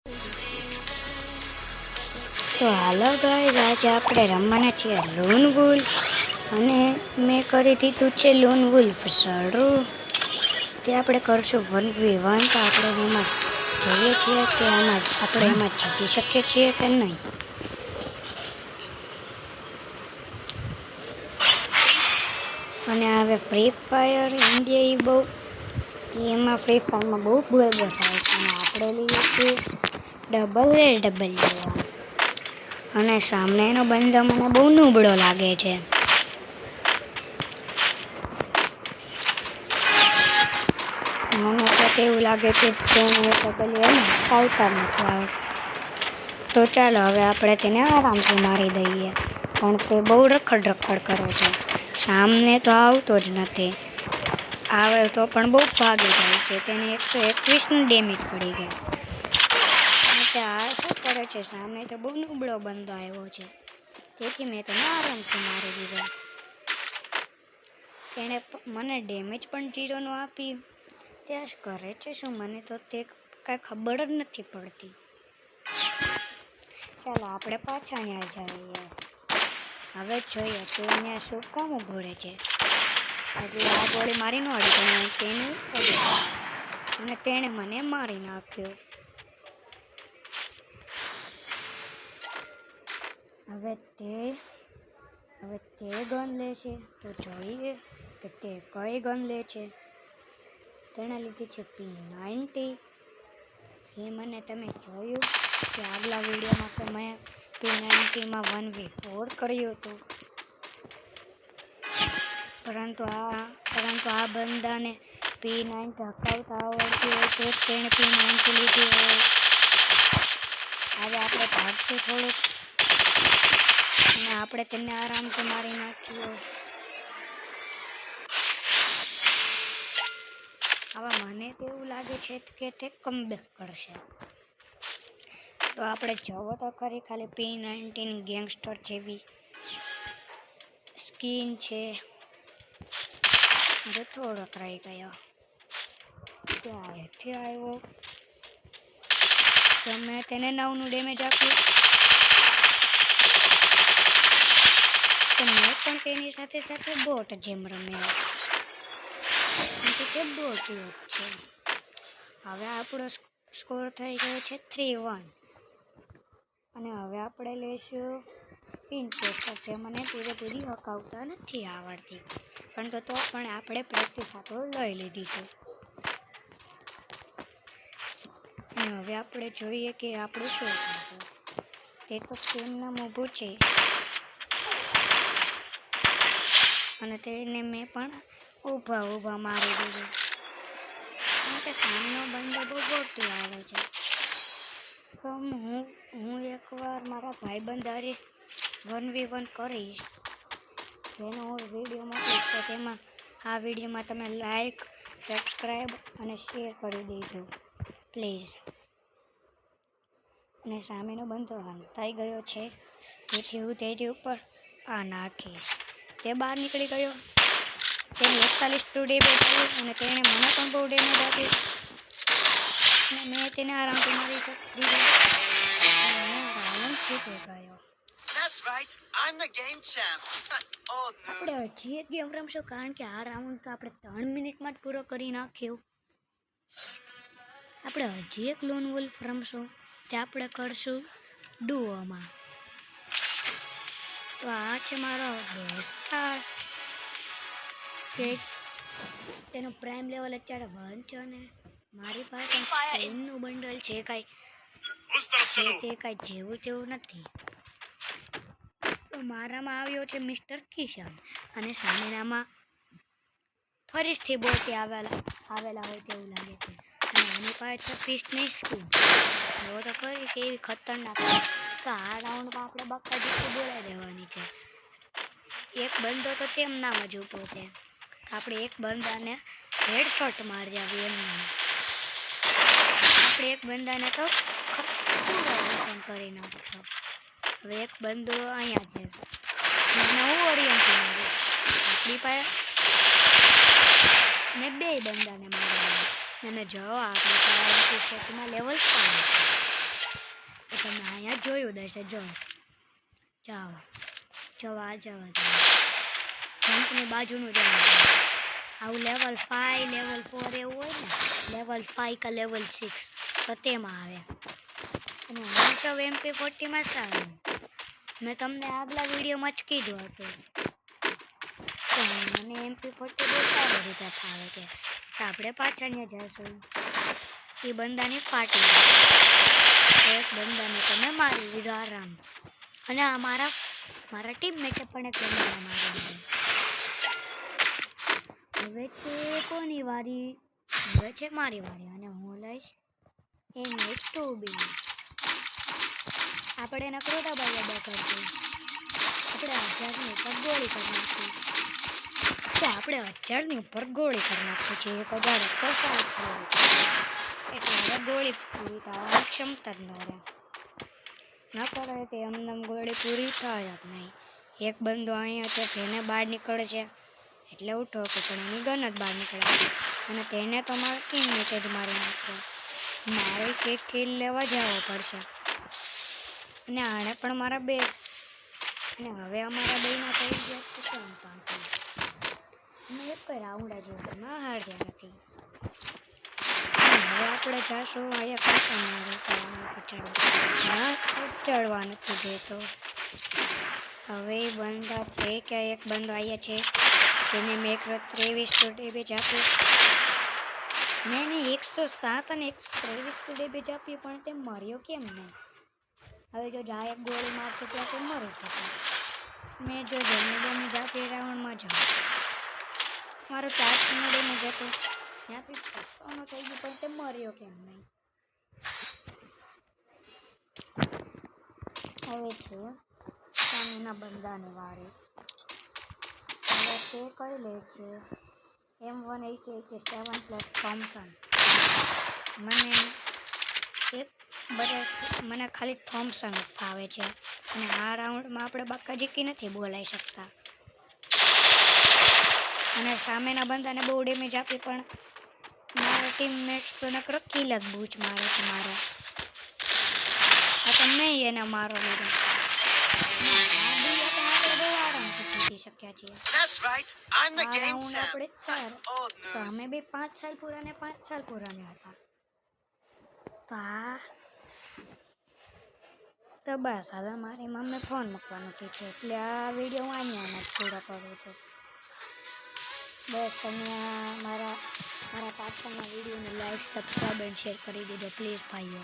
તો hello guys, આજે આપણે રમવાના છીએ લોન વુલ્ફ અને મેં કરી દીધું છે લોન વુલ્ફ શરૂ. તે આપણે કરશું 1v1. તો આપણે એમાં જોઈએ છીએ કે આપણે એમાં જીતી શકીએ છીએ કે નહીં. અને હવે ફ્રી ફાયર ઇન્ડિયા એમાં ફ્રી ફાયરમાં બહુ થાય છે અને આપણે લઈએ છીએ ડબલ લેવા. અને સામેનો બંદો મને બહુ નબળો લાગે છે. મને તો એવું લાગે છે કે ચાલતા નથી આવડતું. તો ચાલો હવે આપણે તેને આરામથી મારી દઈએ. પણ તે બહુ રખડ કરે છે. સામને તો આવતો જ નથી. આવે તો પણ બહુ ભાગી જાય છે. તેને 121નું ડેમેજ પડી ગયું. આ શું કરે છે? સામે તો બહુ નબળો બંદો આવ્યો છે. તેથી મેં તેને આરામથી મારી દીધો. તેણે મને ડેમેજ પણ 0નું આપ્યું. ત્યાં કરે છે શું મને તો તે કાંઈ ખબર જ નથી પડતી. ચાલો આપણે પાછા ત્યાં જઈએ. હવે જોઈએ તો અહીંયા શું કામ ઊભો રહે છે. એટલે આ ગોળી મારી ન અડી તેનું અને તેણે મને મારી નાખ્યો. હવે તે ગન લે છે. તો જોઈએ કે તે કઈ ગન લે છે. તેણે લીધી છે P90. જે મને તમે જોયું કે આગલા વિડીયોમાં તો મેં P90માં 1v4 કર્યું હતું. પરંતુ આ બંદાને P90 હકાવતા આવડતી હોય તો તેણે P90 લીધી હોય. હવે આપણે ભાગશું થોડુંક અને આપણે તેને આરામથી મારી નાખ્યો. હવે મને તો એવું લાગે છે કે તે કમબેક કરશે. તો આપણે જવો તો ખરી. ખાલી P90ની ગેંગસ્ટર જેવી સ્કીન છે. થોડોક રહી ગયો. ત્યાંથી આવ્યો તો મેં તેને 9નું ડેમેજ આપ્યું. તો મેં પણ તેની સાથે બોટ જેમ રમ્યા. તે બોટ જ છે. હવે આપણો સ્કોર થઈ ગયો છે 3-1. અને હવે આપણે લઈશું પિનચેસ્ટર. જે મને પૂરેપૂરી હકાવતા નથી આવડતી. પણ તો પણ આપણે પ્રેક્ટિસ આપણું લઈ લીધી છે. અને હવે આપણે જોઈએ કે આપણું શું થશે. તે તો તેમના ઊભું છે અને તેને મેં પણ ઊભા મારી દીધું. કે સામનો બંદો બહુ ગોટી આવે છે. તો હું એકવાર મારા ભાઈબંધ હારે 1v1 કરીશ. જેનો હું વિડીયો મોકલીશ. તો તેમાં આ વિડીયોમાં તમે લાઈક, સબસ્ક્રાઈબ અને શેર કરી દેજો પ્લીઝ. અને સામેનો બંદો હંતાઈ ગયો છે. તેથી હું તેની ઉપર આ નાખીશ. તે બહાર નીકળી ગયો. તેને 41 ડેમેજ આવ્યું અને તેણે મને પણ બહુ ડેમેજ આપ્યું. અને મેં તેને આરામથી મારી દીધો. રાઉન્ડ જીતી ગયો. આપણે હજી એક ગેમ રમશું કારણ કે આ રાઉન્ડ તો આપણે 3 મિનિટમાં જ પૂરો કરી નાખ્યો. આપણે હજી એક લોન વુલ્ફ રમશું. તે આપણે કરશું ડુઓમાં. તો આ છે મારો દોસ્તાર. તેનું પ્રાઇમ લેવલ અત્યારે 1 છે અને મારી પાસે 10નું બંડલ છે. તે કાંઈ જેવું તેવું નથી. તો મારામાં આવ્યો છે મિસ્ટર કિશન અને સામેનામાં ફરીથી બોટી આવેલા હોય તેવું લાગે છે. અને એની પાસે ફિસ્ટની સ્કીન. જો તો ખરી કેવી ખતરનાક. તો આ રાઉન્ડમાં આપણે બક્કાજીથી બોલાવી દેવાની છે. એક બંદો તો તેમ નામ જ ઊભો છે. આપણે એક બંદાને હેડશોટ મારી આવી એમ. આપણે એક બંદાને તો કરી નાખશો. હવે એક બંદો અહીંયા છે. હું ઓરિયન્ટથી મારું. આપણી પાસે મેં 2 બંદાને માર્યા. અને જો આપણે લેવલ 5 તમે અહીંયા જોયું દેશે. જો જાઓ જવા જંપની બાજુનું જવા. આવું લેવલ 5 લેવલ 4 એવું હોય ને, લેવલ 5 કે લેવલ 6 તો તેમાં આવે. અને હું સૌ MP40માં સારું. મેં તમને આગલા વિડીયોમાં જ કીધું હતું કે મને MP40 બહુ સારી રીતે ફાવે છે. તો આપણે પાછા ત્યાં જઈશું. એ બંદાની ફાટી એક બંદાને તમે મારી દીધો આરામ. અને આ મારા ટીમમેટે પણ એક બંદાને મારી દીધો. હવે છે કોની વારી? હવે છે મારી વારી. અને હું લઈશ એની 2B. આપણે એના ક્રોટાભાઈ અદા કરશું. આપણે 1000ની ઉપર ગોળી કરી નાખી. તો આપણે 1000ની ઉપર ગોળી કરી નાખી છે. 1160 એટલે હવે ગોળી પૂરી થવાની ક્ષમતા જ ન રહે. ન કરે તે એમને ગોળી પૂરી થાય જ નહીં. એક બંદો અહીંયા છે જેને બહાર નીકળે છે એટલે ઉઠો કે પણ એની ગન જ બહાર નીકળે છે. અને તેને તો મારા ટીમમેટે જ મારી નાખ્યો. મારે એક કિલ લેવા જવો પડશે. અને આણે પણ મારા 2. અને હવે અમારા 2ના થઈ ગયા છે 5. અમે એક રાઉન્ડ જ ના હાર્યા નથી. હવે આપણે જાશું અહીંયા ચડવા નથી દેતો. હવે બંદા છે કે એક બંદો અહીંયા છે તેને મેં 123 ડેમેજ આપ્યું. મેં એને 107 અને 123 ડેમેજ આપ્યું પણ તે મર્યો કેમ નહીં? હવે જો જા એક ગોળી મારશે ત્યાં તે મરી જશે. મેં જો જલ્દી ડેમેજ આપી રાઉન્ડમાં જાઉં. મારો 400નો ડેમેજ હતો ત્યાંથી 600નો થઈ ગયો પણ તે મર્યો કેમ નહીં? હવે છે સામેના બંદાની વારી. હવે તે કઈ લે છે M187 પ્લસ થોમ્સન. મને ખાલી થોમ્સન જ ફાવે છે. અને આ રાઉન્ડમાં આપણે બાકાજીકી નથી બોલાવી શકતા. અને સામેના બંદાને બહુ ડેમેજ આપી પણ મારા ટીમમેટ્સ તો નકરો કિલ જ બૂચ મારે છે મારો. આ તો મેં એને મારો લીધો. બહુ આરામથી જીતી શક્યા છીએ. આ રાઉન્ડ આપણે 4 તો અમે બે 5 સાલ પૂરા ને 5 સાલ પૂરાને હતા. તો બસ હવે મારી મમ્મી ફોન મૂકવાનો છે એટલે આ વિડીયો હું અહીંયા જ પૂરો કરું છું. બસ તમે મારા પાછળના વિડીયોને લાઈક સબસ્ક્રાઈબ એન્ડ શેર કરી દેજો પ્લીઝ ભાઈઓ.